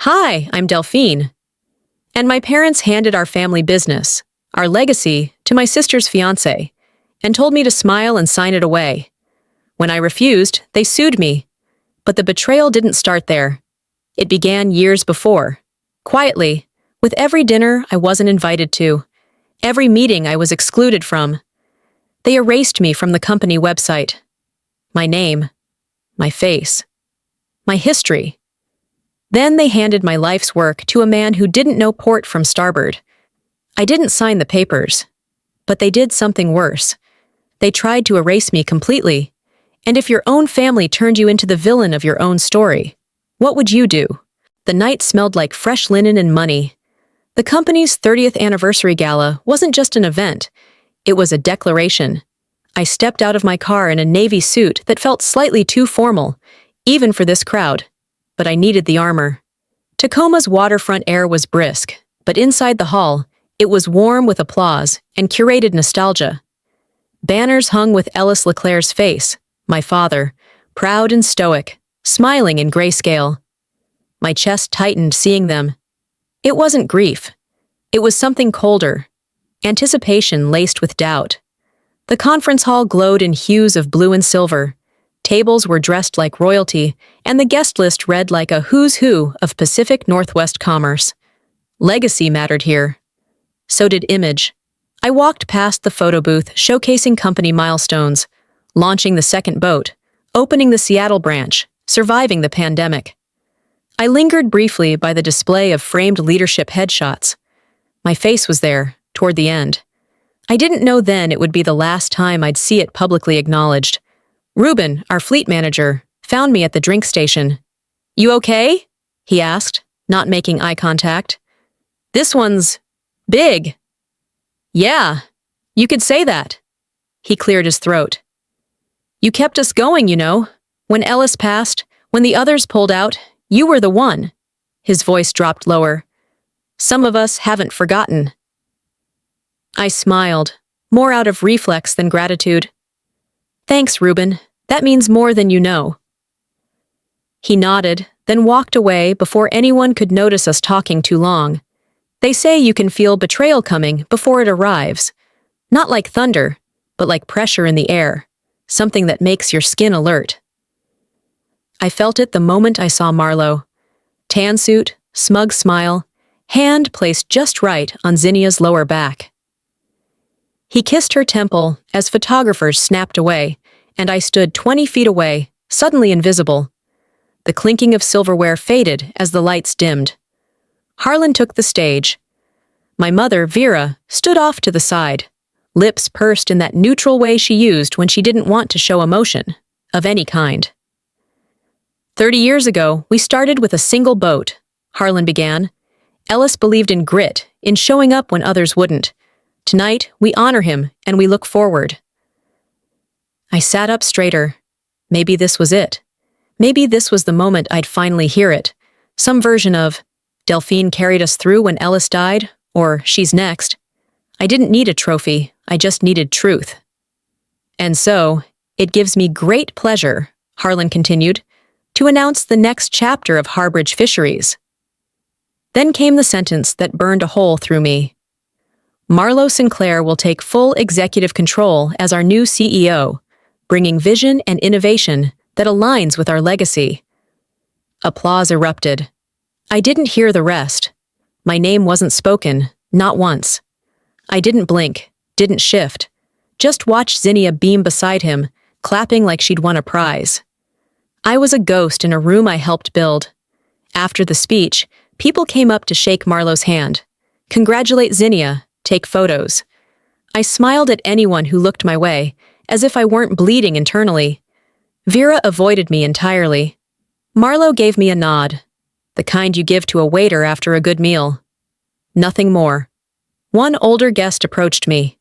Hi, I'm Delphine. And my parents handed our family business, our legacy, to my sister's fiancé, and told me to smile and sign it away. When I refused, they sued me. But the betrayal didn't start there. It began years before. Quietly, with every dinner I wasn't invited to, every meeting I was excluded from. They erased me from the company website. My name, my face, my history. Then they handed my life's work to a man who didn't know port from starboard. I didn't sign the papers, but they did something worse. They tried to erase me completely. And if your own family turned you into the villain of your own story, what would you do? The night smelled like fresh linen and money. The company's 30th anniversary gala wasn't just an event. It was a declaration. I stepped out of my car in a navy suit that felt slightly too formal, even for this crowd. But I needed the armor. Tacoma's waterfront air was brisk, but inside the hall, it was warm with applause and curated nostalgia. Banners hung with Ellis Leclerc's face, my father, proud and stoic, smiling in grayscale. My chest tightened seeing them. It wasn't grief. It was something colder, anticipation laced with doubt. The conference hall glowed in hues of blue and silver. Tables were dressed like royalty, and the guest list read like a who's who of Pacific Northwest commerce. Legacy mattered here. So did image. I walked past the photo booth showcasing company milestones, launching the second boat, opening the Seattle branch, surviving the pandemic. I lingered briefly by the display of framed leadership headshots. My face was there, toward the end. I didn't know then it would be the last time I'd see it publicly acknowledged. Ruben, our fleet manager, found me at the drink station. "You okay?" he asked, not making eye contact. "This one's big." "Yeah, you could say that." He cleared his throat. "You kept us going, you know. When Ellis passed, when the others pulled out, you were the one." His voice dropped lower. "Some of us haven't forgotten." I smiled, more out of reflex than gratitude. "Thanks, Ruben. That means more than you know." He nodded, then walked away before anyone could notice us talking too long. They say you can feel betrayal coming before it arrives. Not like thunder, but like pressure in the air, something that makes your skin alert. I felt it the moment I saw Marlo. Tan suit, smug smile, hand placed just right on Zinnia's lower back. He kissed her temple as photographers snapped away, and I stood 20 feet away, suddenly invisible. The clinking of silverware faded as the lights dimmed. Harlan took the stage. My mother, Vera, stood off to the side, lips pursed in that neutral way she used when she didn't want to show emotion, of any kind. 30 years ago, we started with a single boat, Harlan began. Ellis believed in grit, in showing up when others wouldn't. Tonight, we honor him, and we look forward. I sat up straighter. Maybe this was it. Maybe this was the moment I'd finally hear it. Some version of, Delphine carried us through when Ellis died, or she's next. I didn't need a trophy, I just needed truth. "And so, it gives me great pleasure," Harlan continued, "to announce the next chapter of Harbridge Fisheries." Then came the sentence that burned a hole through me. Marlo Sinclair will take full executive control as our new CEO, bringing vision and innovation that aligns with our legacy. Applause erupted. I didn't hear the rest. My name wasn't spoken, not once. I didn't blink, didn't shift. Just watched Zinnia beam beside him, clapping like she'd won a prize. I was a ghost in a room I helped build. After the speech, people came up to shake Marlo's hand, congratulate Zinnia, take photos. I smiled at anyone who looked my way, as if I weren't bleeding internally. Vera avoided me entirely. Marlo gave me a nod, the kind you give to a waiter after a good meal. Nothing more. One older guest approached me.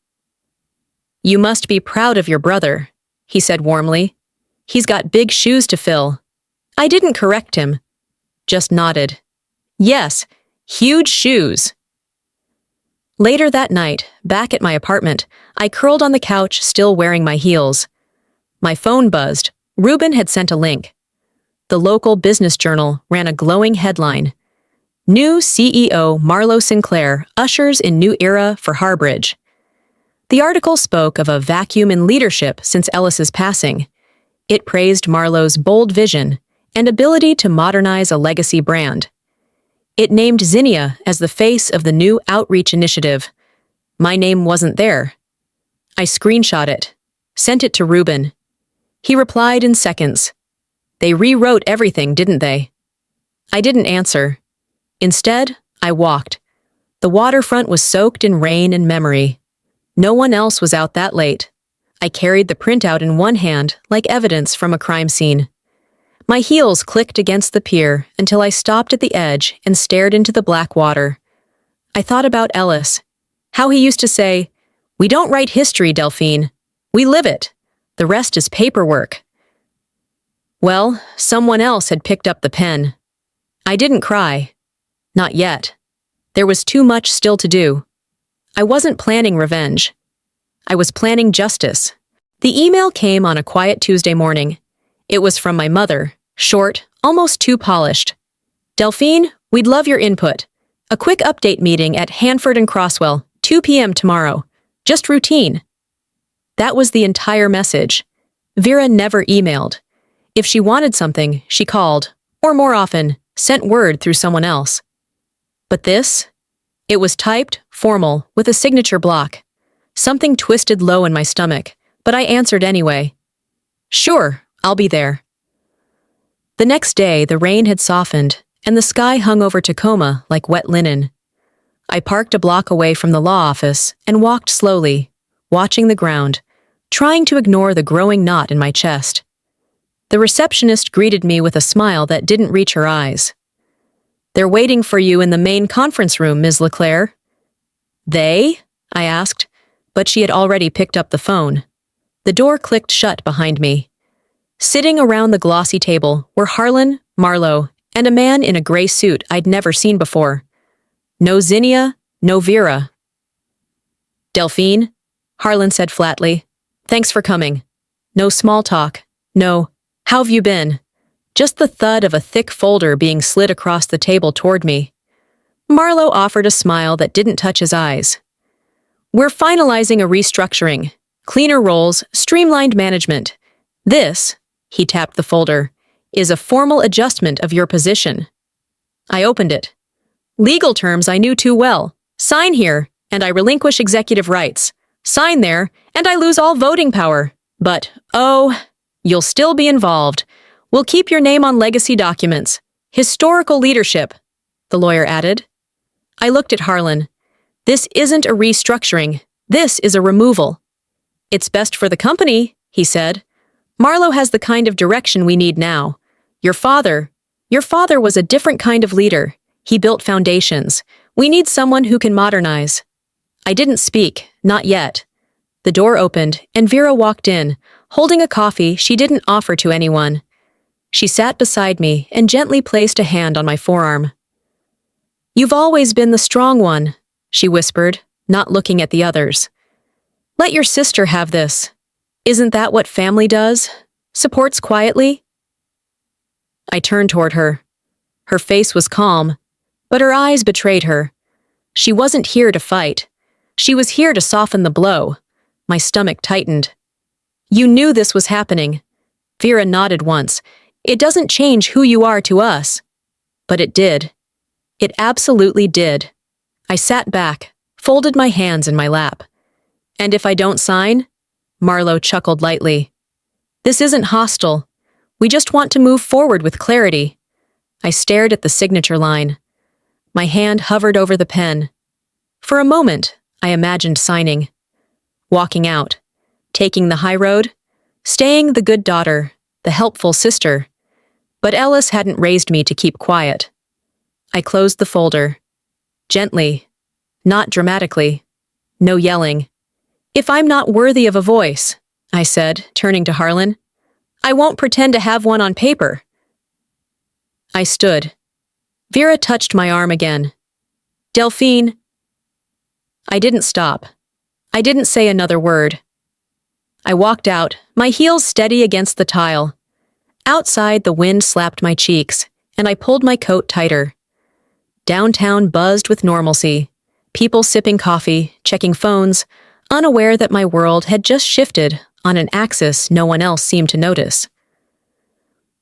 "You must be proud of your brother," he said warmly. "He's got big shoes to fill." I didn't correct him, just nodded. Yes, huge shoes. Later that night, back at my apartment, I curled on the couch, still wearing my heels. My phone buzzed. Ruben had sent a link. The local business journal ran a glowing headline. New CEO Marlo Sinclair ushers in new era for Harbridge. The article spoke of a vacuum in leadership since Ellis's passing. It praised Marlo's bold vision and ability to modernize a legacy brand. It named Zinnia as the face of the new outreach initiative. My name wasn't there. I screenshot it, sent it to Ruben. He replied in seconds. They rewrote everything, didn't they? I didn't answer. Instead, I walked. The waterfront was soaked in rain and memory. No one else was out that late. I carried the printout in one hand like evidence from a crime scene. My heels clicked against the pier until I stopped at the edge and stared into the black water. I thought about Ellis, how he used to say, "We don't write history, Delphine. We live it. The rest is paperwork." Well, someone else had picked up the pen. I didn't cry. Not yet. There was too much still to do. I wasn't planning revenge. I was planning justice. The email came on a quiet Tuesday morning. It was from my mother, short, almost too polished. "Delphine, we'd love your input. A quick update meeting at Hanford and Crosswell, 2 p.m. tomorrow. Just routine." That was the entire message. Vera never emailed. If she wanted something, she called, or more often, sent word through someone else. But this? It was typed, formal, with a signature block. Something twisted low in my stomach, but I answered anyway. "Sure, I'll be there." The next day, the rain had softened, and the sky hung over Tacoma like wet linen. I parked a block away from the law office and walked slowly, watching the ground, trying to ignore the growing knot in my chest. The receptionist greeted me with a smile that didn't reach her eyes. "They're waiting for you in the main conference room, Ms. LeClaire." "They?" I asked, but she had already picked up the phone. The door clicked shut behind me. Sitting around the glossy table were Harlan, Marlo, and a man in a gray suit I'd never seen before. No Zinnia, no Vera. "Delphine," Harlan said flatly. "Thanks for coming." No small talk. No, "How've you been?" Just the thud of a thick folder being slid across the table toward me. Marlo offered a smile that didn't touch his eyes. "We're finalizing a restructuring. Cleaner roles, streamlined management. This," he tapped the folder, "is a formal adjustment of your position." I opened it. Legal terms I knew too well. Sign here, and I relinquish executive rights. Sign there, and I lose all voting power. But, oh, you'll still be involved. We'll keep your name on legacy documents. Historical leadership, the lawyer added. I looked at Harlan. This isn't a restructuring. This is a removal. "It's best for the company," he said. "Marlo has the kind of direction we need now. Your father was a different kind of leader. He built foundations. We need someone who can modernize." I didn't speak, not yet. The door opened, and Vera walked in, holding a coffee she didn't offer to anyone. She sat beside me and gently placed a hand on my forearm. "You've always been the strong one," she whispered, not looking at the others. "Let your sister have this. Isn't that what family does? Supports quietly?" I turned toward her. Her face was calm, but her eyes betrayed her. She wasn't here to fight. She was here to soften the blow. My stomach tightened. "You knew this was happening." Vera nodded once. "It doesn't change who you are to us." But it did. It absolutely did. I sat back, folded my hands in my lap. "And if I don't sign?" Marlo chuckled lightly. "This isn't hostile. We just want to move forward with clarity." I stared at the signature line. My hand hovered over the pen. For a moment, I imagined signing. Walking out. Taking the high road. Staying the good daughter, the helpful sister. But Ellis hadn't raised me to keep quiet. I closed the folder. Gently. Not dramatically. No yelling. "If I'm not worthy of a voice," I said, turning to Harlan, "I won't pretend to have one on paper." I stood. Vera touched my arm again. "Delphine." I didn't stop. I didn't say another word. I walked out, my heels steady against the tile. Outside, the wind slapped my cheeks, and I pulled my coat tighter. Downtown buzzed with normalcy. People sipping coffee, checking phones, unaware that my world had just shifted on an axis no one else seemed to notice.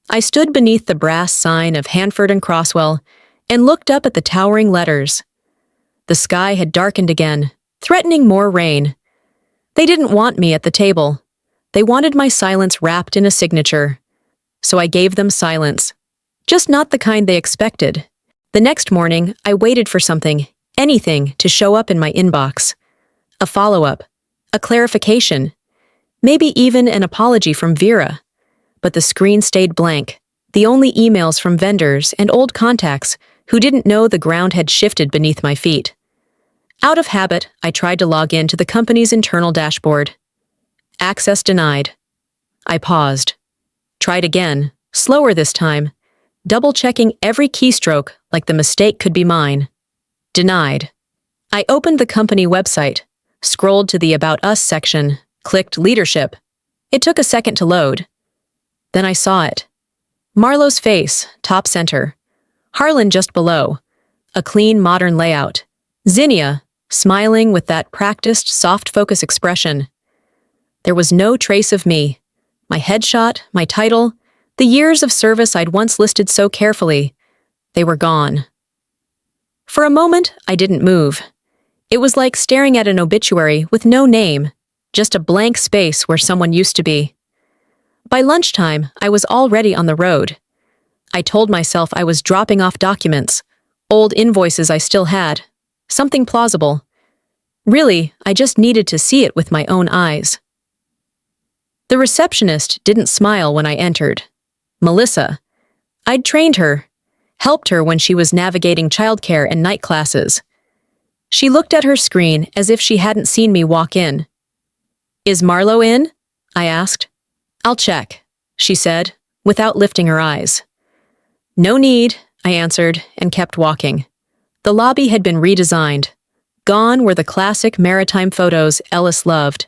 I stood beneath the brass sign of Hanford and Crosswell and looked up at the towering letters. The sky had darkened again, threatening more rain. They didn't want me at the table. They wanted my silence wrapped in a signature. So I gave them silence. Just not the kind they expected. The next morning, I waited for something, anything, to show up in my inbox. A follow-up, a clarification, maybe even an apology from Vera. But the screen stayed blank, the only emails from vendors and old contacts who didn't know the ground had shifted beneath my feet. Out of habit, I tried to log in to the company's internal dashboard. Access denied. I paused. Tried again, slower this time, double-checking every keystroke like the mistake could be mine. Denied. I opened the company website, scrolled to the About Us section, clicked Leadership. It took a second to load. Then I saw it. Marlowe's face, top center. Harlan just below. A clean, modern layout. Zinnia, smiling with that practiced, soft-focus expression. There was no trace of me. My headshot, my title, the years of service I'd once listed so carefully. They were gone. For a moment, I didn't move. It was like staring at an obituary with no name, just a blank space where someone used to be. By lunchtime, I was already on the road. I told myself I was dropping off documents, old invoices I still had, something plausible. Really, I just needed to see it with my own eyes. The receptionist didn't smile when I entered. Melissa. I'd trained her, helped her when she was navigating childcare and night classes. She looked at her screen as if she hadn't seen me walk in. "Is Marlowe in?" I asked. "I'll check," she said, without lifting her eyes. "No need," I answered and kept walking. The lobby had been redesigned. Gone were the classic maritime photos Ellis loved.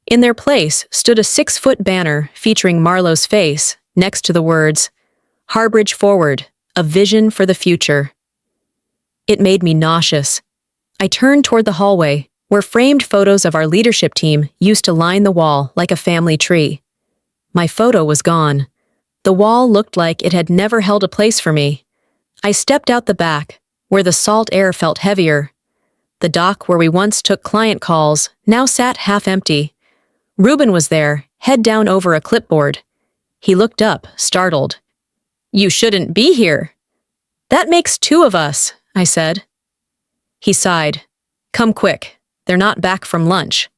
In their place stood a 6-foot banner featuring Marlowe's face next to the words, "Harbridge Forward, a vision for the future." It made me nauseous. I turned toward the hallway, where framed photos of our leadership team used to line the wall like a family tree. My photo was gone. The wall looked like it had never held a place for me. I stepped out the back, where the salt air felt heavier. The dock where we once took client calls now sat half empty. Reuben was there, head down over a clipboard. He looked up, startled. "You shouldn't be here." "That makes 2 of us," I said. He sighed. "Come quick. They're not back from lunch."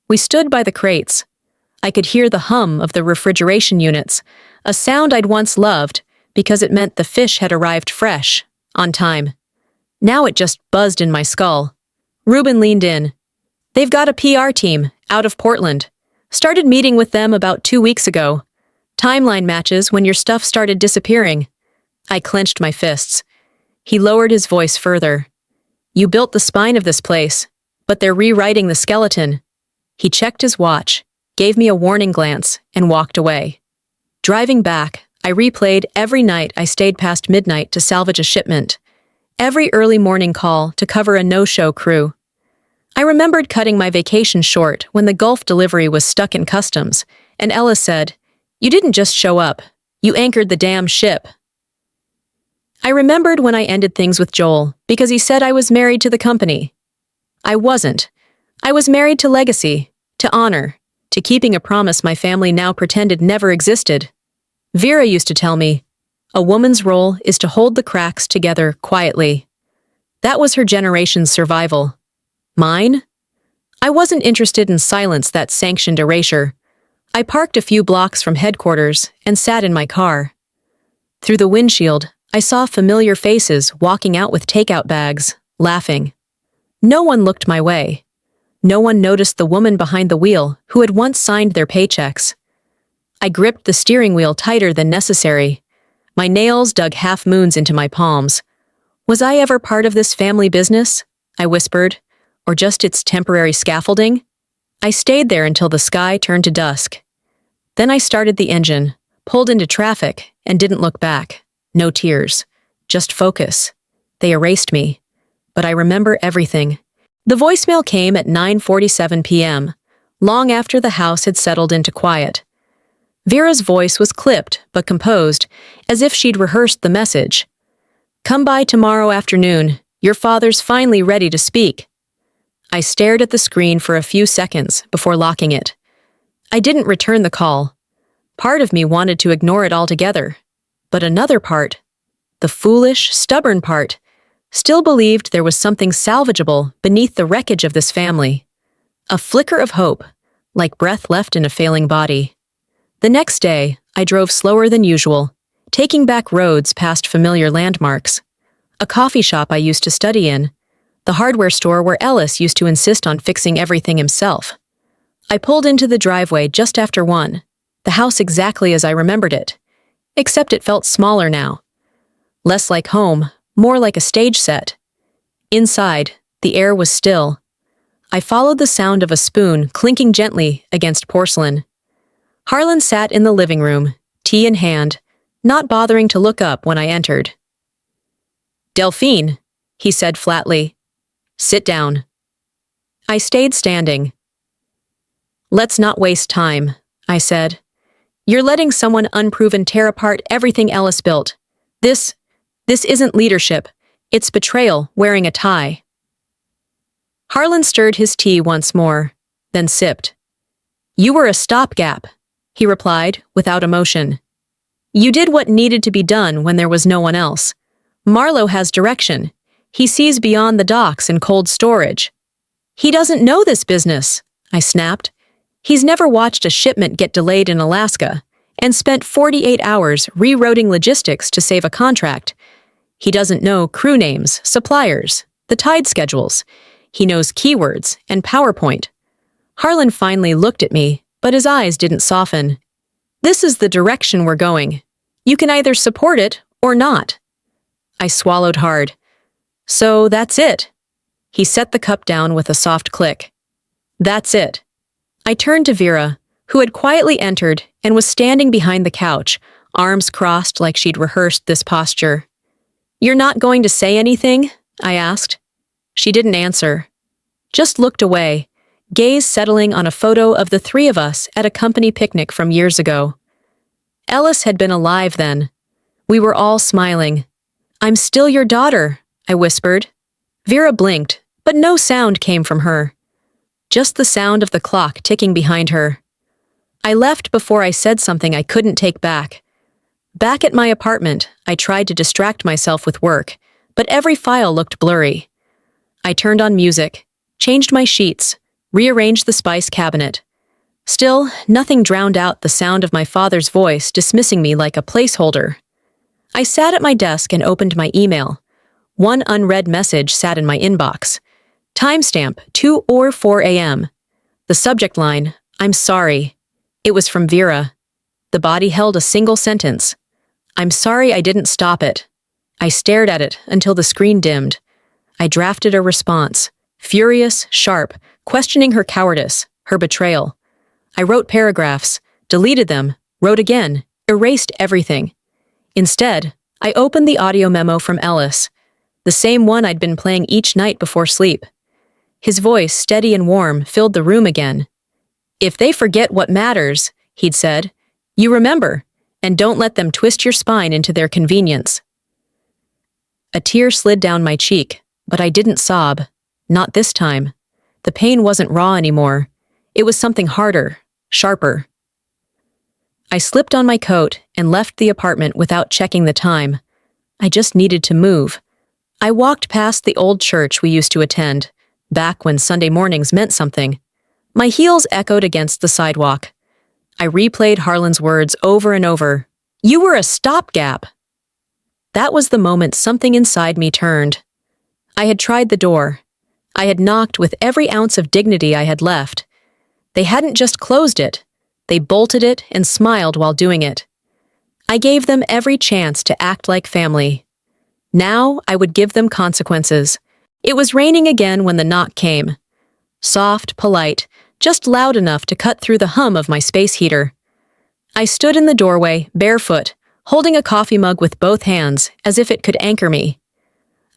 We stood by the crates. I could hear the hum of the refrigeration units, a sound I'd once loved because it meant the fish had arrived fresh, on time. Now it just buzzed in my skull. Reuben leaned in. "They've got a PR team, out of Portland. Started meeting with them about 2 weeks ago. Timeline matches when your stuff started disappearing." I clenched my fists. He lowered his voice further. "You built the spine of this place, but they're rewriting the skeleton." He checked his watch, gave me a warning glance, and walked away. Driving back, I replayed every night I stayed past midnight to salvage a shipment, every early morning call to cover a no-show crew. I remembered cutting my vacation short when the Gulf delivery was stuck in customs, and Ellis said, "You didn't just show up, you anchored the damn ship." I remembered when I ended things with Joel because he said I was married to the company. I wasn't. I was married to legacy, to honor, to keeping a promise my family now pretended never existed. Vera used to tell me, a woman's role is to hold the cracks together quietly. That was her generation's survival. Mine? I wasn't interested in silence that sanctioned erasure. I parked a few blocks from headquarters and sat in my car. Through the windshield, I saw familiar faces walking out with takeout bags, laughing. No one looked my way. No one noticed the woman behind the wheel who had once signed their paychecks. I gripped the steering wheel tighter than necessary. My nails dug half moons into my palms. Was I ever part of this family business? I whispered. Or just its temporary scaffolding? I stayed there until the sky turned to dusk. Then I started the engine, pulled into traffic, and didn't look back. No tears. Just focus. They erased me. But I remember everything. The voicemail came at 9:47 p.m., long after the house had settled into quiet. Vera's voice was clipped but composed, as if she'd rehearsed the message. "Come by tomorrow afternoon. Your father's finally ready to speak." I stared at the screen for a few seconds before locking it. I didn't return the call. Part of me wanted to ignore it altogether. But another part, the foolish, stubborn part, still believed there was something salvageable beneath the wreckage of this family. A flicker of hope, like breath left in a failing body. The next day, I drove slower than usual, taking back roads past familiar landmarks. A coffee shop I used to study in, the hardware store where Ellis used to insist on fixing everything himself. I pulled into the driveway just after 1, the house exactly as I remembered it, except it felt smaller now. Less like home, more like a stage set. Inside, the air was still. I followed the sound of a spoon clinking gently against porcelain. Harlan sat in the living room, tea in hand, not bothering to look up when I entered. "Delphine," he said flatly. "Sit down." I stayed standing. "Let's not waste time," I said. "You're letting someone unproven tear apart everything Ellis built. This isn't leadership. It's betrayal wearing a tie." Harlan stirred his tea once more, then sipped. "You were a stopgap," he replied without emotion. "You did what needed to be done when there was no one else. Marlowe has direction. He sees beyond the docks and cold storage." "He doesn't know this business," I snapped. "He's never watched a shipment get delayed in Alaska and spent 48 hours rerouting logistics to save a contract. He doesn't know crew names, suppliers, the tide schedules. He knows keywords and PowerPoint." Harlan finally looked at me, but his eyes didn't soften. "This is the direction we're going. You can either support it or not." I swallowed hard. "So that's it." He set the cup down with a soft click. "That's it." I turned to Vera, who had quietly entered and was standing behind the couch, arms crossed like she'd rehearsed this posture. "You're not going to say anything?" I asked. She didn't answer. Just looked away, gaze settling on a photo of the three of us at a company picnic from years ago. Ellis had been alive then. We were all smiling. "I'm still your daughter," I whispered. Vera blinked, but no sound came from her. Just the sound of the clock ticking behind her. I left before I said something I couldn't take back. Back at my apartment, I tried to distract myself with work, but every file looked blurry. I turned on music, changed my sheets, rearranged the spice cabinet. Still, nothing drowned out the sound of my father's voice dismissing me like a placeholder. I sat at my desk and opened my email. One unread message sat in my inbox. Timestamp 2 or 4 a.m. The subject line, "I'm sorry." It was from Vera. The body held a single sentence. "I'm sorry I didn't stop it." I stared at it until the screen dimmed. I drafted a response, furious, sharp, questioning her cowardice, her betrayal. I wrote paragraphs, deleted them, wrote again, erased everything. Instead, I opened the audio memo from Ellis, the same one I'd been playing each night before sleep. His voice, steady and warm, filled the room again. "If they forget what matters," he'd said, "you remember, and don't let them twist your spine into their convenience." A tear slid down my cheek, but I didn't sob. Not this time. The pain wasn't raw anymore. It was something harder, sharper. I slipped on my coat and left the apartment without checking the time. I just needed to move. I walked past the old church we used to attend, back when Sunday mornings meant something. My heels echoed against the sidewalk. I replayed Harlan's words over and over. "You were a stopgap." That was the moment something inside me turned. I had tried the door. I had knocked with every ounce of dignity I had left. They hadn't just closed it. They bolted it and smiled while doing it. I gave them every chance to act like family. Now I would give them consequences. It was raining again when the knock came. Soft, polite, just loud enough to cut through the hum of my space heater. I stood in the doorway, barefoot, holding a coffee mug with both hands, as if it could anchor me.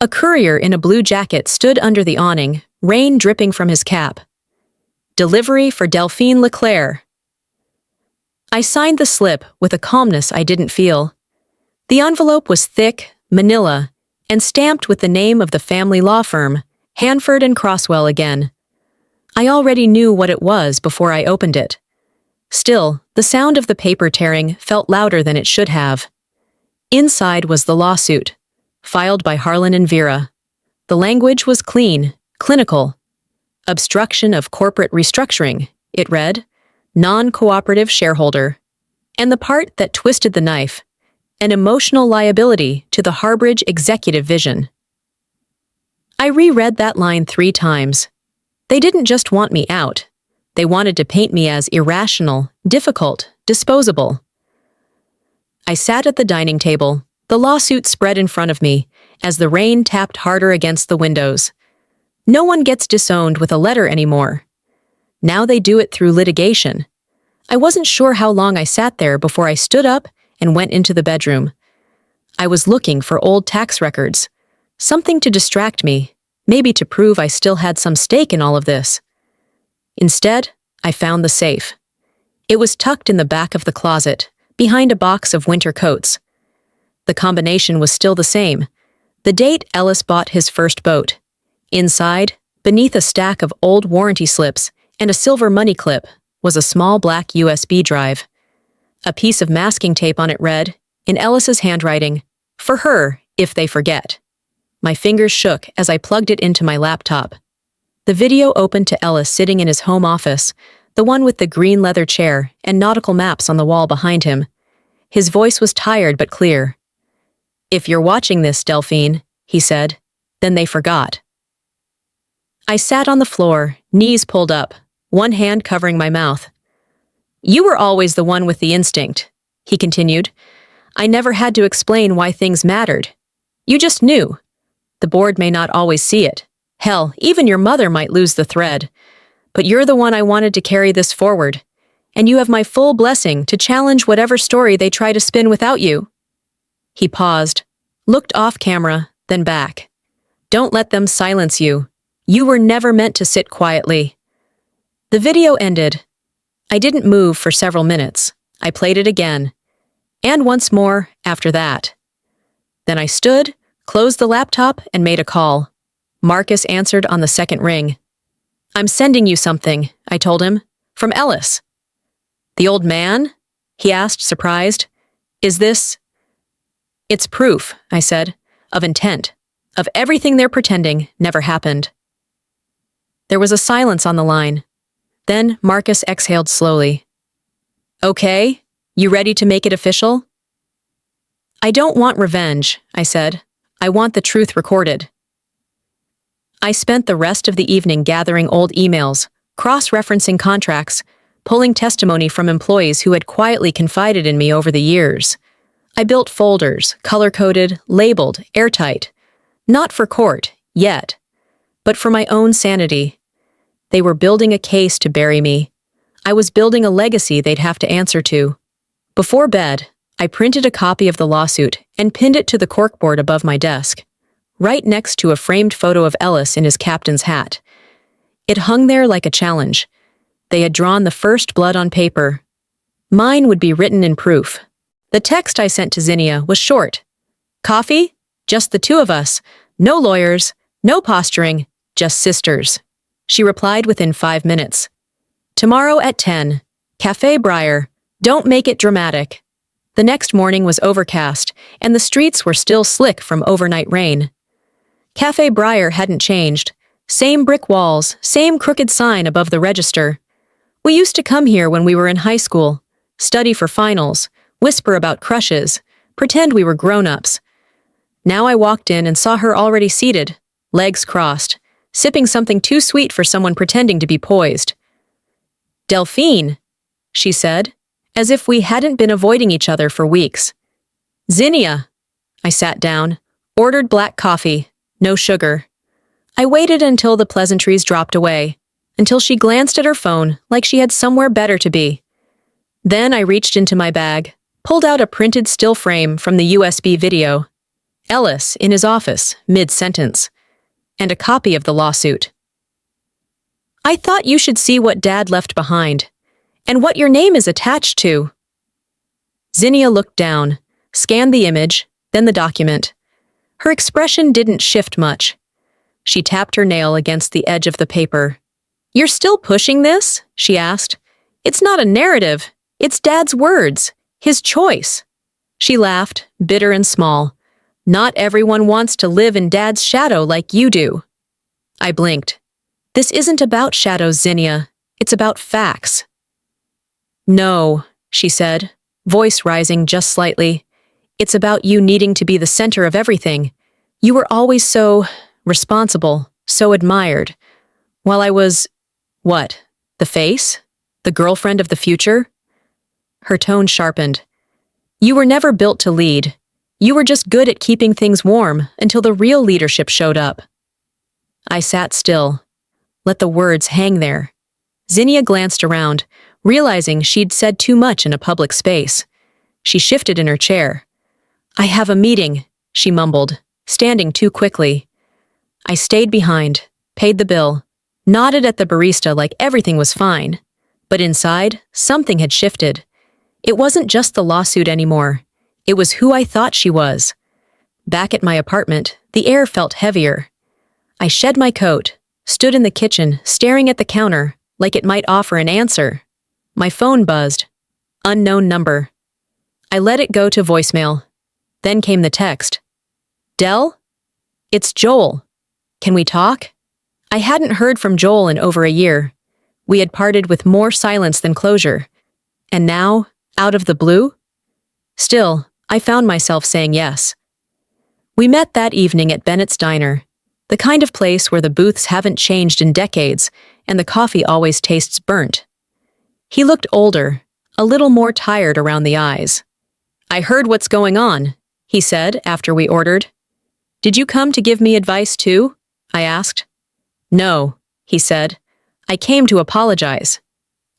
A courier in a blue jacket stood under the awning, rain dripping from his cap. Delivery for Delphine Leclerc. I signed the slip with a calmness I didn't feel. The envelope was thick, manila, and stamped with the name of the family law firm, Hanford and Crosswell again. I already knew what it was before I opened it. Still, the sound of the paper tearing felt louder than it should have. Inside was the lawsuit, filed by Harlan and Vera. The language was clean, clinical. Obstruction of corporate restructuring, it read, non-cooperative shareholder. And the part that twisted the knife, an emotional liability to the Harbridge executive vision. I reread that line 3 times. They didn't just want me out. They wanted to paint me as irrational, difficult, disposable. I sat at the dining table, the lawsuit spread in front of me, as the rain tapped harder against the windows. No one gets disowned with a letter anymore. Now they do it through litigation. I wasn't sure how long I sat there before I stood up and went into the bedroom. I was looking for old tax records, something to distract me, maybe to prove I still had some stake in all of this. Instead, I found the safe. It was tucked in the back of the closet, behind a box of winter coats. The combination was still the same. The date Ellis bought his first boat. Inside, beneath a stack of old warranty slips and a silver money clip, was a small black USB drive. A piece of masking tape on it read, in Ellis's handwriting, "For her, if they forget." My fingers shook as I plugged it into my laptop. The video opened to Ellis sitting in his home office, the one with the green leather chair and nautical maps on the wall behind him. His voice was tired but clear. "If you're watching this, Delphine," he said, "then they forgot." I sat on the floor, knees pulled up, one hand covering my mouth. "You were always the one with the instinct," he continued. "I never had to explain why things mattered. You just knew. The board may not always see it. Hell, even your mother might lose the thread. But you're the one I wanted to carry this forward, and you have my full blessing to challenge whatever story they try to spin without you." He paused, looked off camera, then back. "Don't let them silence you. You were never meant to sit quietly." The video ended. I didn't move for several minutes. I played it again. And once more after that. Then I stood, closed the laptop, and made a call. Marcus answered on the second ring. "I'm sending you something," I told him. "From Ellis." "The old man?" he asked, surprised. "Is this—" "It's proof," I said, "of intent, of everything they're pretending never happened." There was a silence on the line. Then Marcus exhaled slowly. "Okay, you ready to make it official?" "I don't want revenge," I said. "I want the truth recorded." I spent the rest of the evening gathering old emails, cross-referencing contracts, pulling testimony from employees who had quietly confided in me over the years. I built folders, color-coded, labeled, airtight. Not for court, yet, but for my own sanity. They were building a case to bury me. I was building a legacy they'd have to answer to. Before bed, I printed a copy of the lawsuit and pinned it to the corkboard above my desk, right next to a framed photo of Ellis in his captain's hat. It hung there like a challenge. They had drawn the first blood on paper. Mine would be written in proof. The text I sent to Zinnia was short. "Coffee? Just the two of us. No lawyers, no posturing, just sisters." She replied within 5 minutes. "Tomorrow at 10. Café Briar. Don't make it dramatic." The next morning was overcast, and the streets were still slick from overnight rain. Café Briar hadn't changed. Same brick walls, same crooked sign above the register. We used to come here when we were in high school, study for finals, whisper about crushes, pretend we were grown-ups. Now I walked in and saw her already seated, legs crossed, sipping something too sweet for someone pretending to be poised. "Delphine," she said, as if we hadn't been avoiding each other for weeks. "Zinnia." I sat down, ordered black coffee, no sugar. I waited until the pleasantries dropped away, until she glanced at her phone like she had somewhere better to be. Then I reached into my bag, pulled out a printed still frame from the USB video. Ellis in his office, mid-sentence, and a copy of the lawsuit. I thought you should see what Dad left behind, and what your name is attached to. Zinnia looked down, scanned the image, then the document. Her expression didn't shift much. She tapped her nail against the edge of the paper. You're still pushing this? She asked. It's not a narrative. It's Dad's words. His choice. She laughed, bitter and small. Not everyone wants to live in Dad's shadow like you do. I blinked. This isn't about shadows, Zinnia. It's about facts. No, she said, voice rising just slightly. It's about you needing to be the center of everything. You were always so responsible, so admired. While I was, what, the face? The girlfriend of the future? Her tone sharpened. You were never built to lead. You were just good at keeping things warm until the real leadership showed up. I sat still, let the words hang there. Zinnia glanced around, realizing she'd said too much in a public space. She shifted in her chair. I have a meeting, she mumbled, standing too quickly. I stayed behind, paid the bill, nodded at the barista like everything was fine. But inside, something had shifted. It wasn't just the lawsuit anymore. It was who I thought she was. Back at my apartment, the air felt heavier. I shed my coat, stood in the kitchen, staring at the counter, like it might offer an answer. My phone buzzed. Unknown number. I let it go to voicemail. Then came the text. Dell? It's Joel. Can we talk? I hadn't heard from Joel in over a year. We had parted with more silence than closure. And now, out of the blue? Still, I found myself saying yes. We met that evening at Bennett's Diner, the kind of place where the booths haven't changed in decades and the coffee always tastes burnt. He looked older, a little more tired around the eyes. I heard what's going on, he said after we ordered. Did you come to give me advice too? I asked. No, he said. I came to apologize.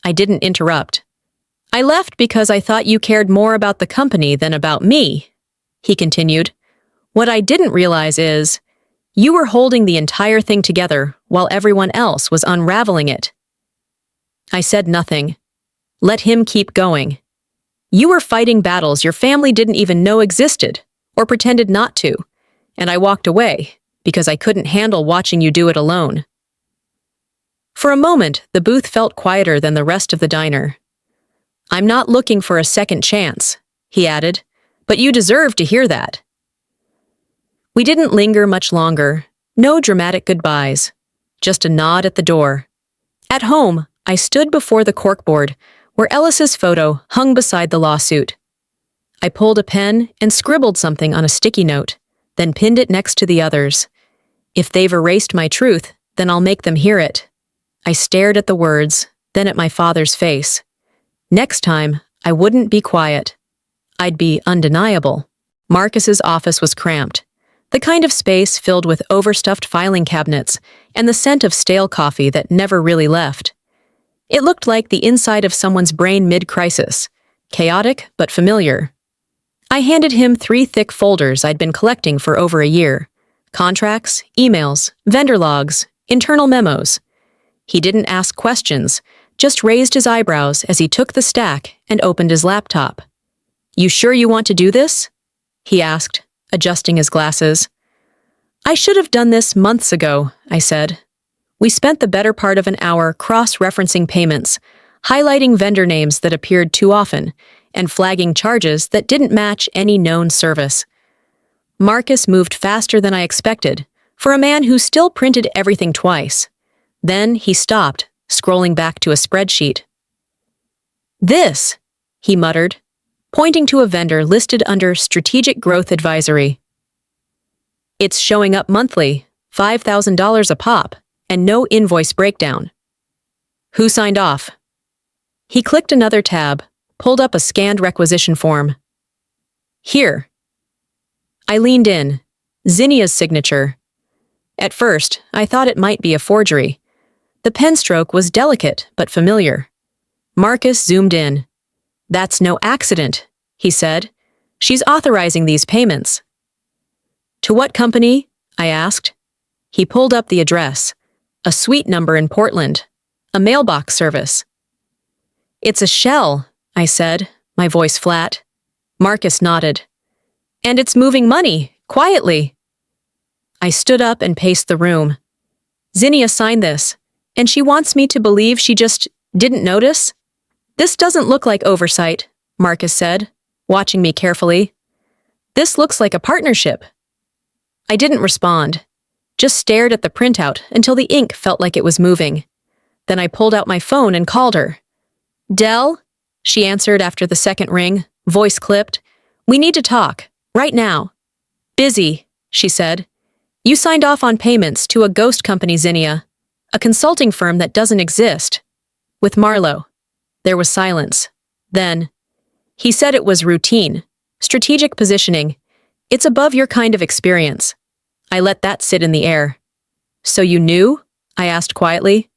I didn't interrupt. I left because I thought you cared more about the company than about me, he continued. What I didn't realize is, you were holding the entire thing together while everyone else was unraveling it. I said nothing. Let him keep going. You were fighting battles your family didn't even know existed, or pretended not to, and I walked away because I couldn't handle watching you do it alone. For a moment, the booth felt quieter than the rest of the diner. I'm not looking for a second chance, he added, but you deserve to hear that. We didn't linger much longer, no dramatic goodbyes, just a nod at the door. At home, I stood before the corkboard, where Ellis's photo hung beside the lawsuit. I pulled a pen and scribbled something on a sticky note, then pinned it next to the others. If they've erased my truth, then I'll make them hear it. I stared at the words, then at my father's face. Next time, I wouldn't be quiet. I'd be undeniable. Marcus's office was cramped, the kind of space filled with overstuffed filing cabinets and the scent of stale coffee that never really left. It looked like the inside of someone's brain mid-crisis, chaotic but familiar. I handed him 3 thick folders I'd been collecting for over a year. Contracts, emails, vendor logs, internal memos. He didn't ask questions, just raised his eyebrows as he took the stack and opened his laptop. You sure you want to do this? He asked, adjusting his glasses. I should have done this months ago, I said. We spent the better part of an hour cross-referencing payments, highlighting vendor names that appeared too often, and flagging charges that didn't match any known service. Marcus moved faster than I expected, for a man who still printed everything twice. Then he stopped, scrolling back to a spreadsheet. This, he muttered, pointing to a vendor listed under Strategic Growth Advisory. It's showing up monthly, $5,000 a pop, and no invoice breakdown. Who signed off? He clicked another tab, pulled up a scanned requisition form. Here. I leaned in, Zinnia's signature. At first, I thought it might be a forgery. The pen stroke was delicate but familiar. Marcus zoomed in. That's no accident, he said. She's authorizing these payments. To what company? I asked. He pulled up the address. A suite number in Portland. A mailbox service. It's a shell, I said, my voice flat. Marcus nodded. And it's moving money, quietly. I stood up and paced the room. Zinnia signed this, and she wants me to believe she just didn't notice? This doesn't look like oversight, Marcus said, watching me carefully. This looks like a partnership. I didn't respond, just stared at the printout until the ink felt like it was moving. Then I pulled out my phone and called her. Dell? She answered after the second ring, voice clipped. We need to talk, right now. Busy, she said. You signed off on payments to a ghost company, Zinnia, a consulting firm that doesn't exist. With Marlowe. There was silence. Then, he said it was routine, strategic positioning. It's above your kind of experience. I let that sit in the air. So you knew? I asked quietly.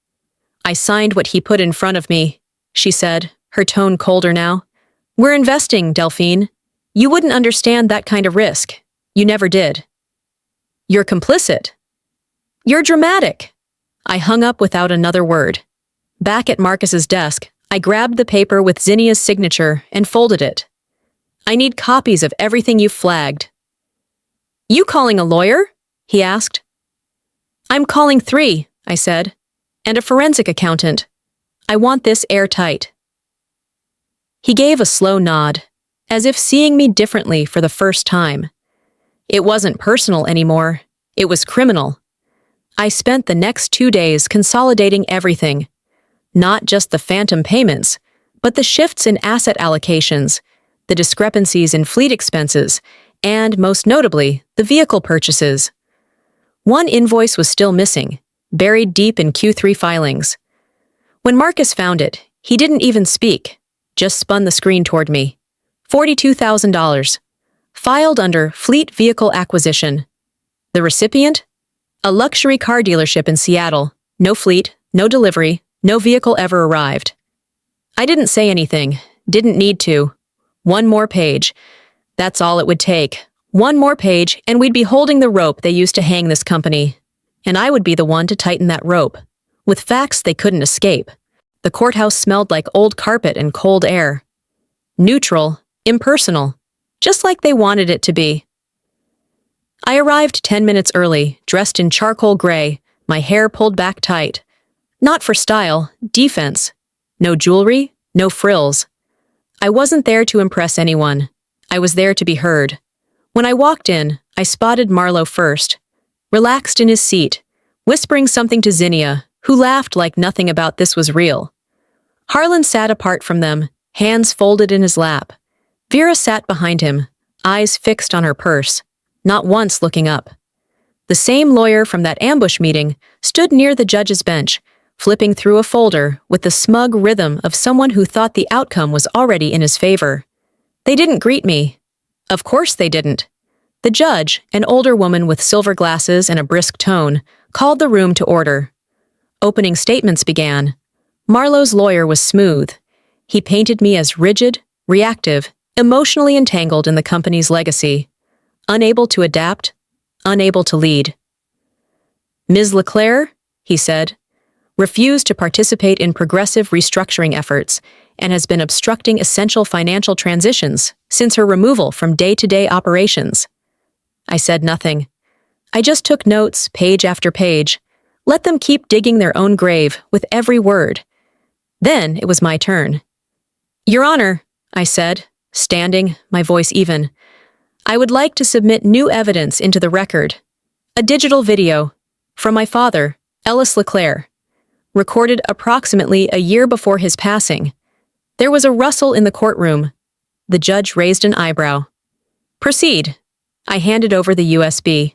I signed what he put in front of me, she said, her tone colder now. We're investing, Delphine. You wouldn't understand that kind of risk. You never did. You're complicit. You're dramatic. I hung up without another word. Back at Marcus's desk, I grabbed the paper with Zinnia's signature and folded it. I need copies of everything you've flagged. You calling a lawyer? He asked. I'm calling 3, I said, and a forensic accountant. I want this airtight. He gave a slow nod, as if seeing me differently for the first time. It wasn't personal anymore. It was criminal. I spent the next 2 days consolidating everything. Not just the phantom payments, but the shifts in asset allocations, the discrepancies in fleet expenses, and, most notably, the vehicle purchases. One invoice was still missing, buried deep in Q3 filings. When Marcus found it, he didn't even speak, just spun the screen toward me. $42,000. Filed under Fleet Vehicle Acquisition. The recipient? A luxury car dealership in Seattle. No fleet, no delivery, no vehicle ever arrived. I didn't say anything, didn't need to. One more page. That's all it would take. One more page, and we'd be holding the rope they used to hang this company. And I would be the one to tighten that rope, with facts they couldn't escape. The courthouse smelled like old carpet and cold air. Neutral, impersonal, just like they wanted it to be. I arrived 10 minutes early, dressed in charcoal gray, my hair pulled back tight. Not for style, defense. No jewelry, no frills. I wasn't there to impress anyone. I was there to be heard. When I walked in, I spotted Marlowe first, relaxed in his seat, whispering something to Zinnia, who laughed like nothing about this was real. Harlan sat apart from them, hands folded in his lap. Vera sat behind him, eyes fixed on her purse, not once looking up. The same lawyer from that ambush meeting stood near the judge's bench, flipping through a folder with the smug rhythm of someone who thought the outcome was already in his favor. They didn't greet me. Of course they didn't. The judge, an older woman with silver glasses and a brisk tone, called the room to order. Opening statements began. Marlowe's lawyer was smooth. He painted me as rigid, reactive, emotionally entangled in the company's legacy, unable to adapt, unable to lead. Ms. LeClaire, he said, refused to participate in progressive restructuring efforts and has been obstructing essential financial transitions since her removal from day-to-day operations. I said nothing. I just took notes, page after page, let them keep digging their own grave with every word. Then it was my turn. Your Honor, I said, standing, my voice even, I would like to submit new evidence into the record. A digital video from my father, Ellis LeClaire, recorded approximately a year before his passing. There was a rustle in the courtroom. The judge raised an eyebrow. Proceed. I handed over the USB.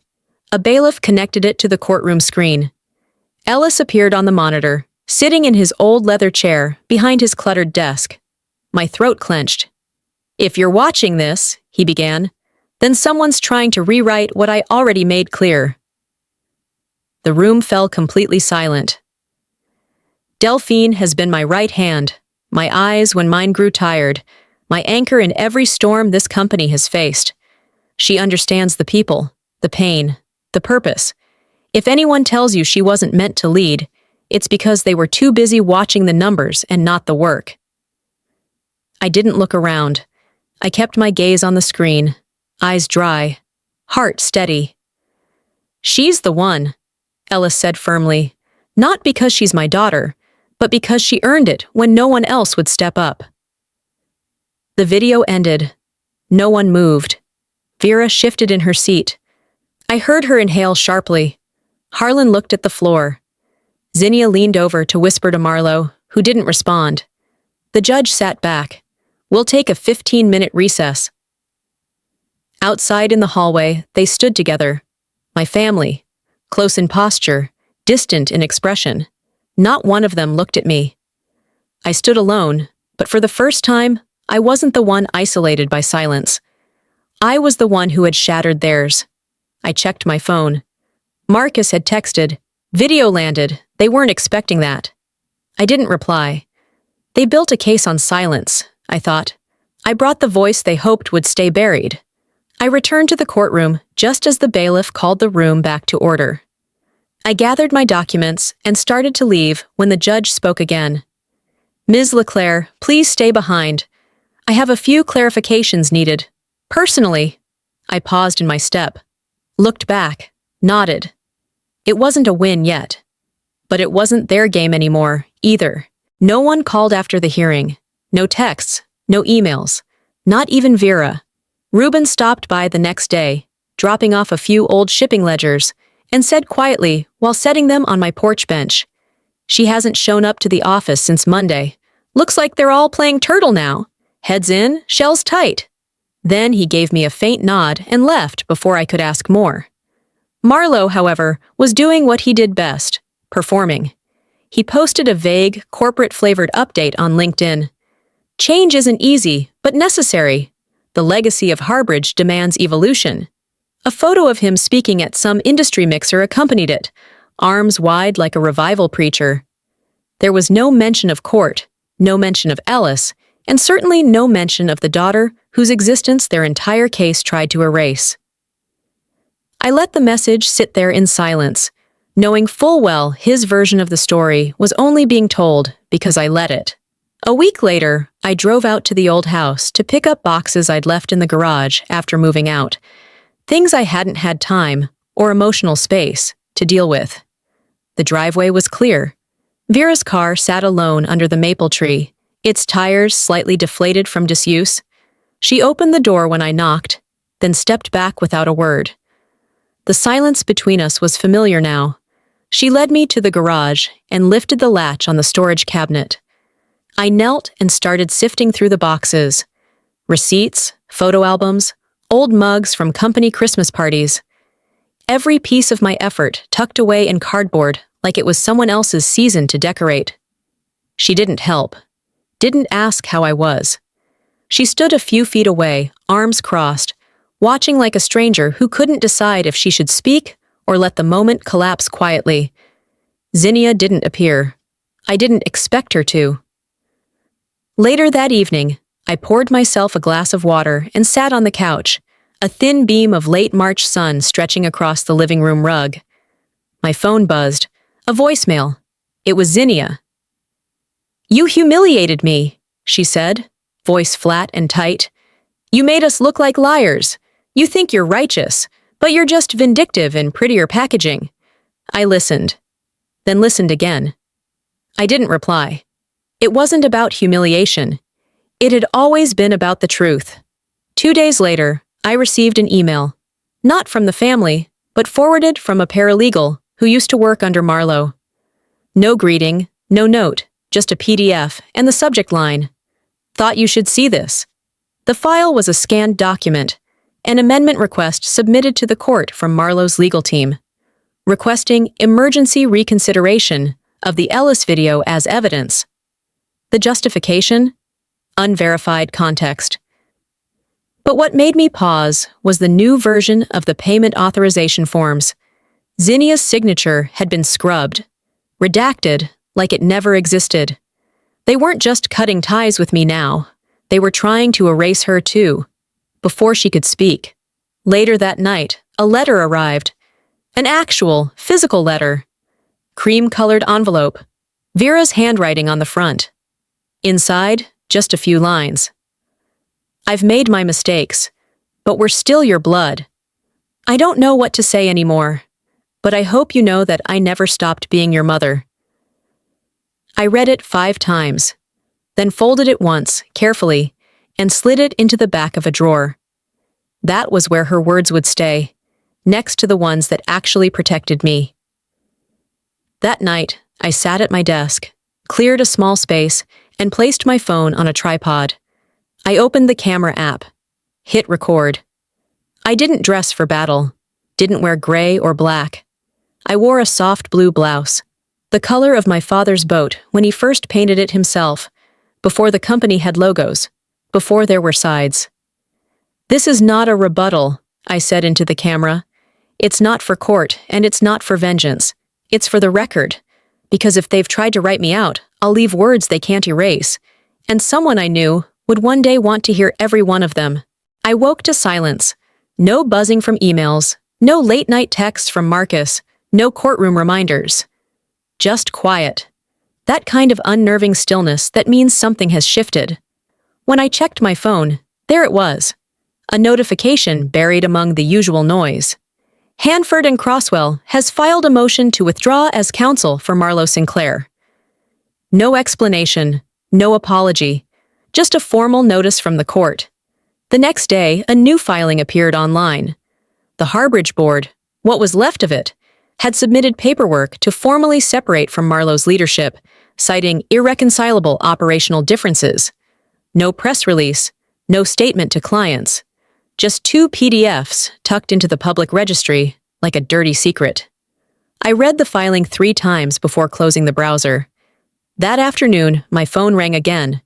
A bailiff connected it to the courtroom screen. Ellis appeared on the monitor, sitting in his old leather chair behind his cluttered desk. My throat clenched. If you're watching this, he began, then someone's trying to rewrite what I already made clear. The room fell completely silent. Delphine has been my right hand, my eyes when mine grew tired, my anchor in every storm this company has faced. She understands the people, the pain, the purpose. If anyone tells you she wasn't meant to lead, it's because they were too busy watching the numbers and not the work. I didn't look around. I kept my gaze on the screen, eyes dry, heart steady. "She's the one," Ellis said firmly, "not because she's my daughter, but because she earned it when no one else would step up." The video ended. No one moved. Vera shifted in her seat. I heard her inhale sharply. Harlan looked at the floor. Zinnia leaned over to whisper to Marlo, who didn't respond. The judge sat back. "We'll take a 15-minute recess." Outside in the hallway, they stood together. My family, close in posture, distant in expression. Not one of them looked at me. I stood alone, but for the first time, I wasn't the one isolated by silence. I was the one who had shattered theirs. I checked my phone. Marcus had texted, "Video landed, they weren't expecting that." I didn't reply. They built a case on silence, I thought. I brought the voice they hoped would stay buried. I returned to the courtroom just as the bailiff called the room back to order. I gathered my documents and started to leave when the judge spoke again. "Ms. Leclerc, please stay behind. I have a few clarifications needed. Personally." I paused in my step, looked back, nodded. It wasn't a win yet. But it wasn't their game anymore, either. No one called after the hearing. No texts, no emails. Not even Vera. Ruben stopped by the next day, dropping off a few old shipping ledgers, and said quietly while setting them on my porch bench, "She hasn't shown up to the office since Monday. Looks like they're all playing turtle now. Heads in, shells tight." Then he gave me a faint nod and left before I could ask more. Marlo, however, was doing what he did best, performing. He posted a vague, corporate-flavored update on LinkedIn. "Change isn't easy, but necessary. The legacy of Harbridge demands evolution." A photo of him speaking at some industry mixer accompanied it, arms wide like a revival preacher. There was no mention of court, no mention of Ellis, and certainly no mention of the daughter whose existence their entire case tried to erase. I let the message sit there in silence, knowing full well his version of the story was only being told because I let it. A week later, I drove out to the old house to pick up boxes I'd left in the garage after moving out, things I hadn't had time or emotional space to deal with. The driveway was clear. Vera's car sat alone under the maple tree, its tires slightly deflated from disuse. She opened the door when I knocked, then stepped back without a word. The silence between us was familiar now. She led me to the garage and lifted the latch on the storage cabinet. I knelt and started sifting through the boxes. Receipts, photo albums, old mugs from company Christmas parties. Every piece of my effort tucked away in cardboard like it was someone else's season to decorate. She didn't help. Didn't ask how I was. She stood a few feet away, arms crossed, watching like a stranger who couldn't decide if she should speak or let the moment collapse quietly. Zinnia didn't appear. I didn't expect her to. Later that evening, I poured myself a glass of water and sat on the couch, a thin beam of late March sun stretching across the living room rug. My phone buzzed. A voicemail. It was Zinnia. "You humiliated me," she said, voice flat and tight. "You made us look like liars. You think you're righteous, but you're just vindictive in prettier packaging." I listened, then listened again. I didn't reply. It wasn't about humiliation. It had always been about the truth. 2 days later, I received an email. Not from the family, but forwarded from a paralegal who used to work under Marlo. No greeting, no note, just a PDF and the subject line. "Thought you should see this." The file was a scanned document, an amendment request submitted to the court from Marlo's legal team, requesting emergency reconsideration of the Ellis video as evidence. The justification? Unverified context. But what made me pause was the new version of the payment authorization forms. Zinnia's signature had been scrubbed, redacted like it never existed. They weren't just cutting ties with me now. They were trying to erase her too, before she could speak. Later that night, A letter arrived. An actual, physical letter. Cream-colored envelope. Vera's handwriting on the front. Inside, just a few lines. I've made my mistakes, but we're still your blood. I don't know what to say anymore, but I hope you know that I never stopped being your mother. I read it 5 times, then folded it once, carefully, and slid it into the back of a drawer. That was where her words would stay, next to the ones that actually protected me. That night, I sat at my desk, cleared a small space, and placed my phone on a tripod. I opened the camera app, hit record. I didn't dress for battle, didn't wear gray or black. I wore a soft blue blouse, the color of my father's boat when he first painted it himself, before the company had logos, before there were sides. This is not a rebuttal, I said into the camera. It's not for court, and it's not for vengeance. It's for the record, because if they've tried to write me out, I'll leave words they can't erase, and someone I knew would one day want to hear every one of them. I woke to silence. No buzzing from emails, no late-night texts from Marcus, no courtroom reminders. Just quiet. That kind of unnerving stillness that means something has shifted. When I checked my phone, there it was. A notification buried among the usual noise. Hanford and Crosswell has filed a motion to withdraw as counsel for Marlo Sinclair. No explanation, no apology, just a formal notice from the court. The next day, a new filing appeared online. The Harbridge Board, what was left of it, had submitted paperwork to formally separate from Marlo's leadership, citing irreconcilable operational differences. No press release, no statement to clients. Just 2 PDFs tucked into the public registry like a dirty secret. I read the filing 3 times before closing the browser. That afternoon, my phone rang again.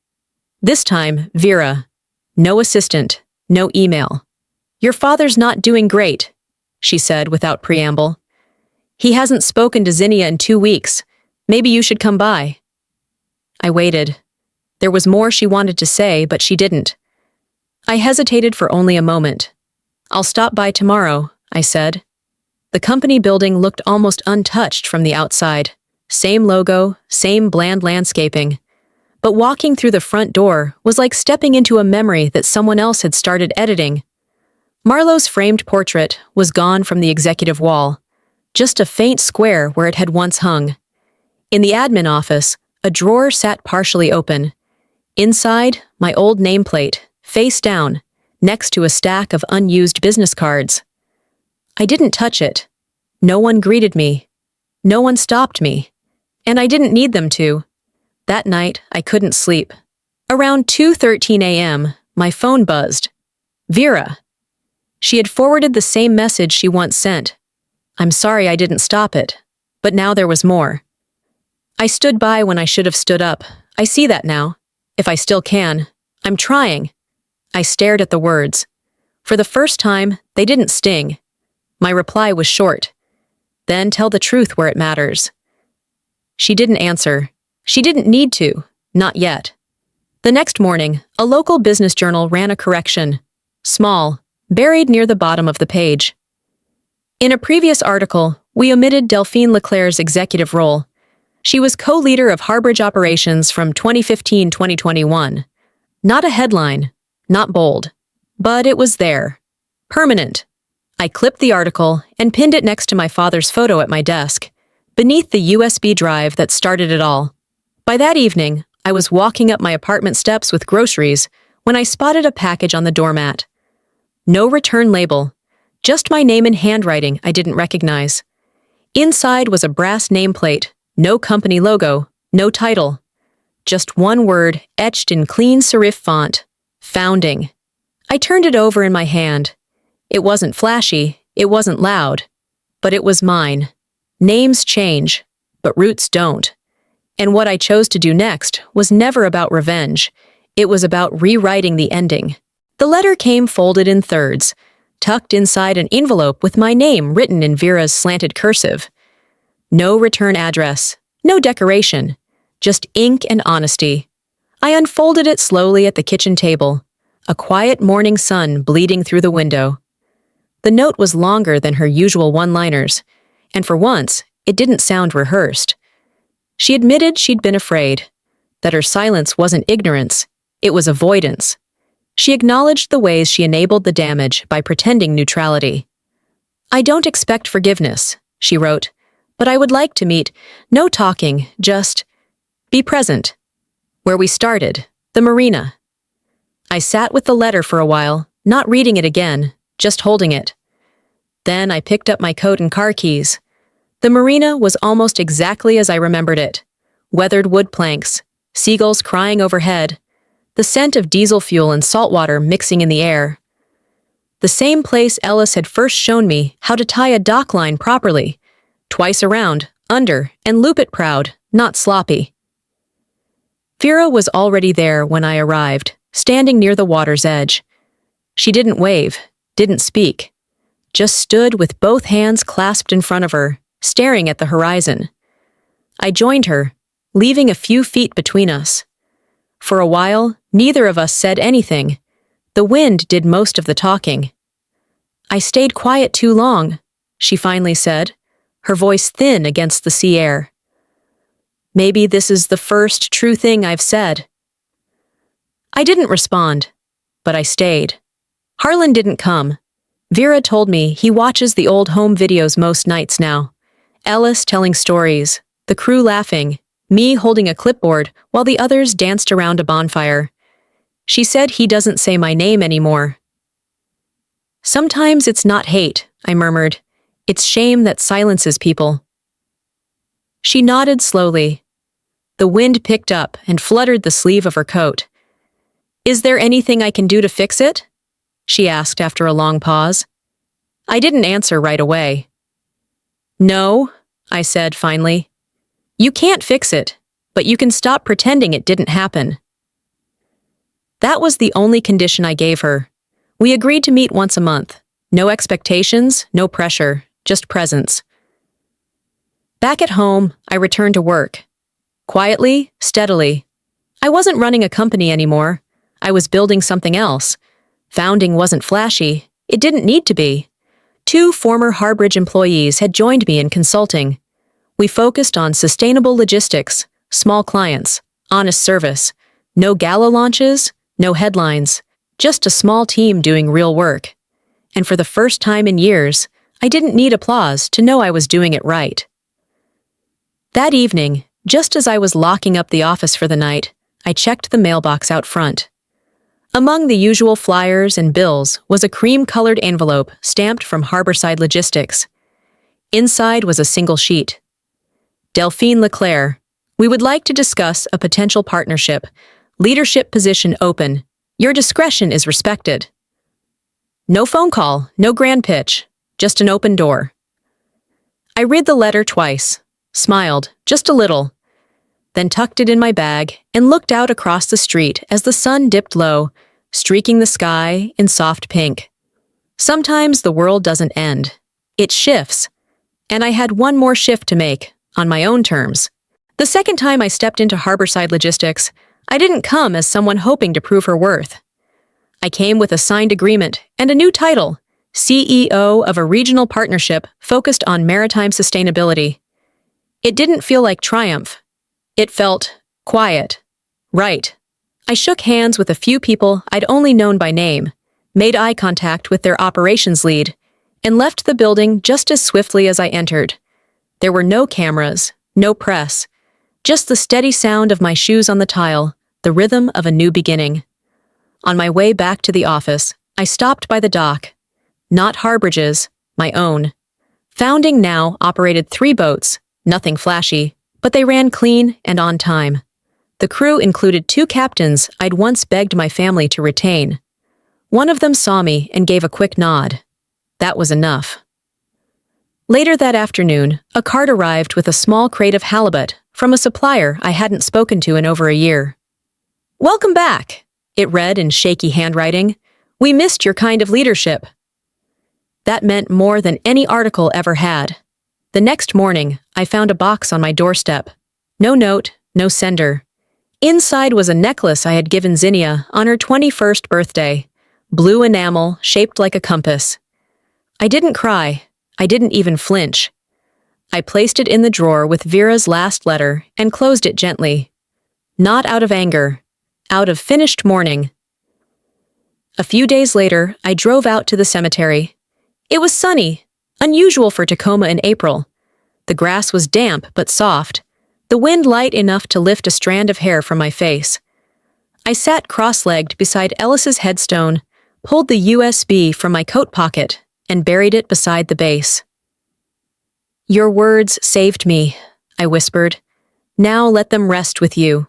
This time, Vera. No assistant, no email. Your father's not doing great, she said without preamble. He hasn't spoken to Zinnia in 2 weeks. Maybe you should come by. I waited. There was more she wanted to say, but she didn't. I hesitated for only a moment. I'll stop by tomorrow, I said. The company building looked almost untouched from the outside. Same logo, same bland landscaping. But walking through the front door was like stepping into a memory that someone else had started editing. Marlo's framed portrait was gone from the executive wall, just a faint square where it had once hung. In the admin office, a drawer sat partially open. Inside, my old nameplate, face down, next to a stack of unused business cards. I didn't touch it. No one greeted me. No one stopped me. And I didn't need them to. That night, I couldn't sleep. Around 2:13 a.m., my phone buzzed. Vera. She had forwarded the same message she once sent. I'm sorry I didn't stop it. But now there was more. I stood by when I should have stood up. I see that now. If I still can. I'm trying. I stared at the words. For the first time, they didn't sting. My reply was short. Then tell the truth where it matters. She didn't answer. She didn't need to. Not yet. The next morning, a local business journal ran a correction. Small, buried near the bottom of the page. In a previous article, we omitted Delphine Leclerc's executive role. She was co-leader of Harbridge operations from 2015-2021. Not a headline, not bold, but it was there. Permanent. I clipped the article and pinned it next to my father's photo at my desk, beneath the USB drive that started it all. By that evening, I was walking up my apartment steps with groceries when I spotted a package on the doormat. No return label, just my name in handwriting I didn't recognize. Inside was a brass nameplate, no company logo, no title. Just one word etched in clean serif font. Founding. I turned it over in my hand. It wasn't flashy, it wasn't loud, but it was mine. Names change, but roots don't. And what I chose to do next was never about revenge. It was about rewriting the ending. The letter came folded in thirds, tucked inside an envelope with my name written in Vera's slanted cursive. No return address, no decoration, just ink and honesty. I unfolded it slowly at the kitchen table, a quiet morning sun bleeding through the window. The note was longer than her usual one-liners, and for once, it didn't sound rehearsed. She admitted she'd been afraid, that her silence wasn't ignorance, it was avoidance. She acknowledged the ways she enabled the damage by pretending neutrality. "I don't expect forgiveness," she wrote, "but I would like to meet. No talking, just be present." Where we started, the marina. I sat with the letter for a while, not reading it again, just holding it. Then I picked up my coat and car keys. The marina was almost exactly as I remembered it. Weathered wood planks, seagulls crying overhead, the scent of diesel fuel and salt water mixing in the air. The same place Ellis had first shown me how to tie a dock line properly, twice around, under, and loop it proud, not sloppy. Vera was already there when I arrived, standing near the water's edge. She didn't wave, didn't speak, just stood with both hands clasped in front of her, staring at the horizon. I joined her, leaving a few feet between us. For a while, neither of us said anything. The wind did most of the talking. "I stayed quiet too long," she finally said, her voice thin against the sea air. "Maybe this is the first true thing I've said." I didn't respond, but I stayed. Harlan didn't come. Vera told me he watches the old home videos most nights now. Ellis telling stories, the crew laughing, me holding a clipboard while the others danced around a bonfire. She said he doesn't say my name anymore. "Sometimes it's not hate," I murmured. "It's shame that silences people." She nodded slowly. The wind picked up and fluttered the sleeve of her coat. "Is there anything I can do to fix it?" she asked after a long pause. I didn't answer right away. "No," I said finally. "You can't fix it, but you can stop pretending it didn't happen." That was the only condition I gave her. We agreed to meet once a month. No expectations, no pressure, just presence. Back at home, I returned to work. Quietly, steadily. I wasn't running a company anymore. I was building something else. Founding wasn't flashy. It didn't need to be. 2 former Harbridge employees had joined me in consulting. We focused on sustainable logistics, small clients, honest service. No gala launches, no headlines, just a small team doing real work. And for the first time in years, I didn't need applause to know I was doing it right. That evening, just as I was locking up the office for the night, I checked the mailbox out front. Among the usual flyers and bills was a cream-colored envelope stamped from Harborside Logistics. Inside was a single sheet. "Delphine Leclerc, we would like to discuss a potential partnership. Leadership position open. Your discretion is respected." No phone call, no grand pitch, just an open door. I read the letter twice, smiled, just a little, then tucked it in my bag and looked out across the street as the sun dipped low, streaking the sky in soft pink. Sometimes the world doesn't end. It shifts. And I had one more shift to make, on my own terms. The second time I stepped into Harborside Logistics, I didn't come as someone hoping to prove her worth. I came with a signed agreement and a new title, CEO of a regional partnership focused on maritime sustainability. It didn't feel like triumph. It felt quiet, right. I shook hands with a few people I'd only known by name, made eye contact with their operations lead, and left the building just as swiftly as I entered. There were no cameras, no press, just the steady sound of my shoes on the tile, the rhythm of a new beginning. On my way back to the office, I stopped by the dock. Not Harbridge's, my own. Founding now operated 3 boats, nothing flashy, but they ran clean and on time. The crew included 2 captains I'd once begged my family to retain. One of them saw me and gave a quick nod. That was enough. Later that afternoon, a card arrived with a small crate of halibut from a supplier I hadn't spoken to in over a year. "Welcome back," it read in shaky handwriting. "We missed your kind of leadership." That meant more than any article ever had. The next morning, I found a box on my doorstep. No note, no sender. Inside was a necklace I had given Zinnia on her 21st birthday, blue enamel shaped like a compass. I didn't cry. I didn't even flinch. I placed it in the drawer with Vera's last letter and closed it gently. Not out of anger, out of finished mourning. A few days later, I drove out to the cemetery. It was sunny, unusual for Tacoma in April. The grass was damp but soft, the wind light enough to lift a strand of hair from my face. I sat cross-legged beside Ellis's headstone, pulled the USB from my coat pocket, and buried it beside the base. "Your words saved me," I whispered. "Now let them rest with you."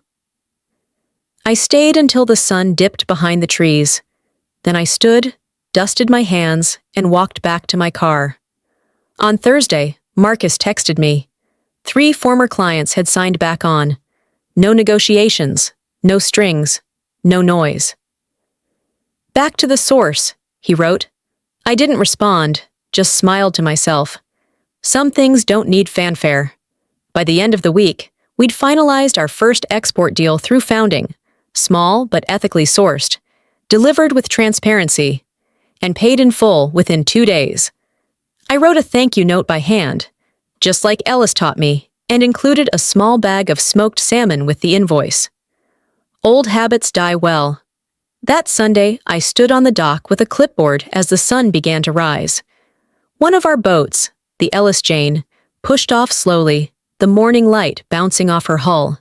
I stayed until the sun dipped behind the trees. Then I stood, dusted my hands, and walked back to my car. On Thursday, Marcus texted me. 3 former clients had signed back on. No negotiations, no strings, no noise. "Back to the source," he wrote. I didn't respond, just smiled to myself. Some things don't need fanfare. By the end of the week, we'd finalized our first export deal through Founding, small but ethically sourced, delivered with transparency, and paid in full within 2 days. I wrote a thank you note by hand, just like Ellis taught me, and included a small bag of smoked salmon with the invoice. Old habits die well. That Sunday, I stood on the dock with a clipboard as the sun began to rise. One of our boats, the Ellis Jane, pushed off slowly, the morning light bouncing off her hull.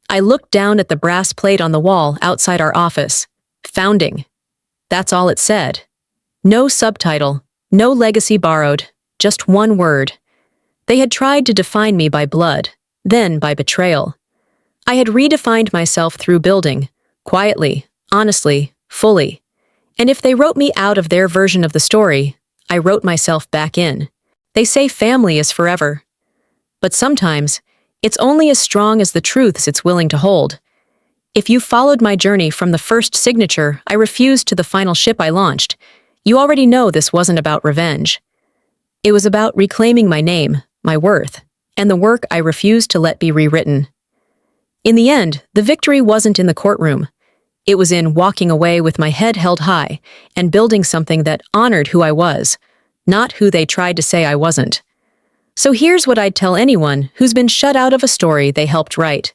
I looked down at the brass plate on the wall outside our office. Founding. That's all it said. No subtitle, no legacy borrowed, just one word. They had tried to define me by blood, then by betrayal. I had redefined myself through building, quietly, honestly, fully. And if they wrote me out of their version of the story, I wrote myself back in. They say family is forever. But sometimes, it's only as strong as the truths it's willing to hold. If you followed my journey from the first signature I refused to the final ship I launched, you already know this wasn't about revenge. It was about reclaiming my name, my worth, and the work I refused to let be rewritten. In the end, the victory wasn't in the courtroom. It was in walking away with my head held high and building something that honored who I was, not who they tried to say I wasn't. So here's what I'd tell anyone who's been shut out of a story they helped write.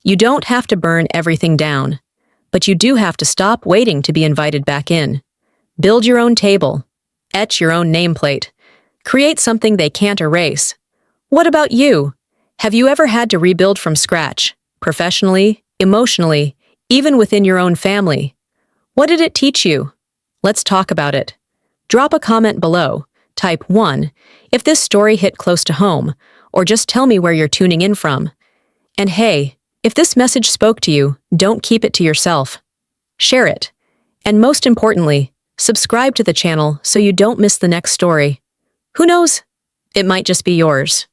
You don't have to burn everything down, but you do have to stop waiting to be invited back in. Build your own table. Etch your own nameplate. Create something they can't erase. What about you? Have you ever had to rebuild from scratch, professionally, emotionally, even within your own family? What did it teach you? Let's talk about it. Drop a comment below. Type 1 if this story hit close to home, or just tell me where you're tuning in from. And hey, if this message spoke to you, don't keep it to yourself. Share it. And most importantly, subscribe to the channel so you don't miss the next story. Who knows? It might just be yours.